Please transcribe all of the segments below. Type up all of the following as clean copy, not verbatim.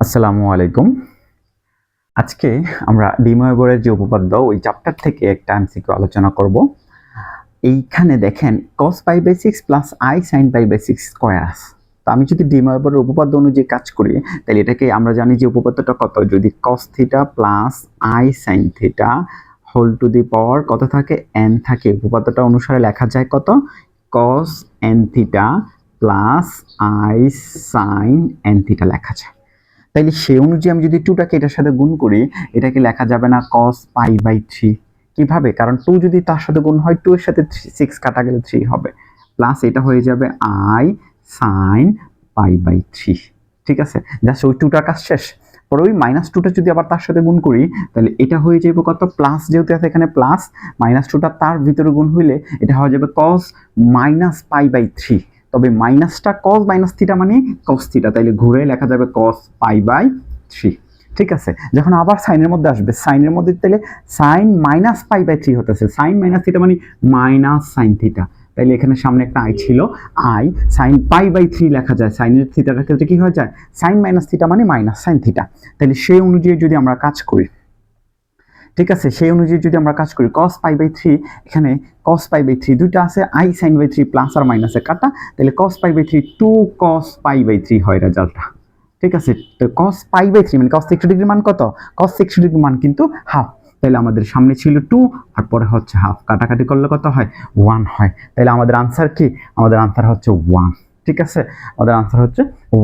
আসসালামু আলাইকুম। আজকে আমরা ডি ময়েবরের যে উপপাদ্য ওই চ্যাপ্টার থেকে একটা এমসিকিউ আলোচনা করব। এইখানে দেখেন cos π/6 plus i sin π/6 square আছে। তো আমি যদি ডি ময়েবরের উপপাদ্য অনুযায়ী কাজ করি তাহলে এটাকে আমরা জানি যে উপপাদ্যটা কত, যদি cos θ plus i sin θ whole to the power কত থাকে n থাকে, উপপাদ্যটা অনুসারে লেখা যায় কত cos nθ plus i sin nθ লেখা যায়। তাইলে সেই অনুযায়ী আমি যদি 2টাকে এটার সাথে গুণ করি এটাকে লেখা যাবে না cos π/3? কিভাবে? কারণ 2 যদি তার সাথে গুণ হয় 2 এর সাথে 6 কাটা গেলে 3 হবে, প্লাস এটা হয়ে যাবে i sin π/3। ঠিক আছে, জাস্ট ওই 2টার কাজ শেষ। পরে ওই -2টা যদি আবার তার সাথে গুণ করি তাহলে এটা হয়ে যাবে কত, প্লাস যেহেতু আছে এখানে প্লাস, -2টা তার ভিতরে গুণ হইলে এটা হয়ে যাবে cos -π/3। তবে মাইনাসটা cos মাইনাস থিটা মানে cos থিটা, তাইলে ঘুরে লেখা যাবে cos π/3। ঠিক আছে, যখন আবার সাইনের মধ্যে আসবে, সাইনের মধ্যে তাহলে sin -π/3 হতেছে, sin মাইনাস থিটা মানে মাইনাস sin থিটা, তাইলে এখানে সামনে একটা i ছিল, i sin π/3 লেখা যায়। সাইনের থিটার ক্ষেত্রে কি হয়ে যায়, sin মাইনাস থিটা মানে মাইনাস sin থিটা। তাহলে সেই অনুযায়ী যদি আমরা কাজ করি, ঠিক আছে, সেই অনুযায়ী যদি আমরা কাজ করি cos π/3, এখানে cos π/3 দুইটা আছে, i sin π/3 প্লাস আর মাইনাসে কাটা, তাহলে cos π/3 2 cos π/3 হয় রেজাল্টটা। ঠিক আছে, তো cos π/3 মানে cos 60 ডিগ্রি মান কত, cos 60 ডিগ্রি মান কিন্তু হাফ। তাহলে আমাদের সামনে ছিল 2 আর পরে হচ্ছে হাফ, কাটাকাটি করলে কত হয় 1 হয়। তাহলে আমাদের আনসার কি, আমাদের আনসার হচ্ছে 1। ঠিক আছে, আমাদের আনসার হচ্ছে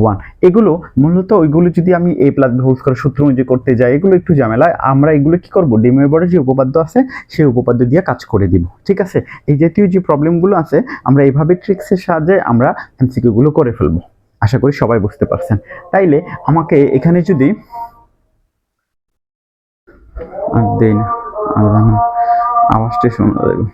1। এগুলো মূলত ওইগুলো যদি আমি a plus b whole square সূত্র অনুযায়ী করতে যাই এগুলো একটু ঝামেলা, আমরা এগুলো কি করব, ডি ময়েবরের যে উপপাদ্য আছে সেই উপপাদ্য দিয়ে কাজ করে দিব। ঠিক আছে, এই জাতীয় যে প্রবলেমগুলো আছে আমরা এইভাবে ট্রিক্সের সাহায্যে আমরা এমসিকিউ গুলো করে ফেলবো। আশা করি সবাই বুঝতে পারছেন। তাইলে আমাকে এখানে যদি দেন আওয়াজটা শোনা যাবে।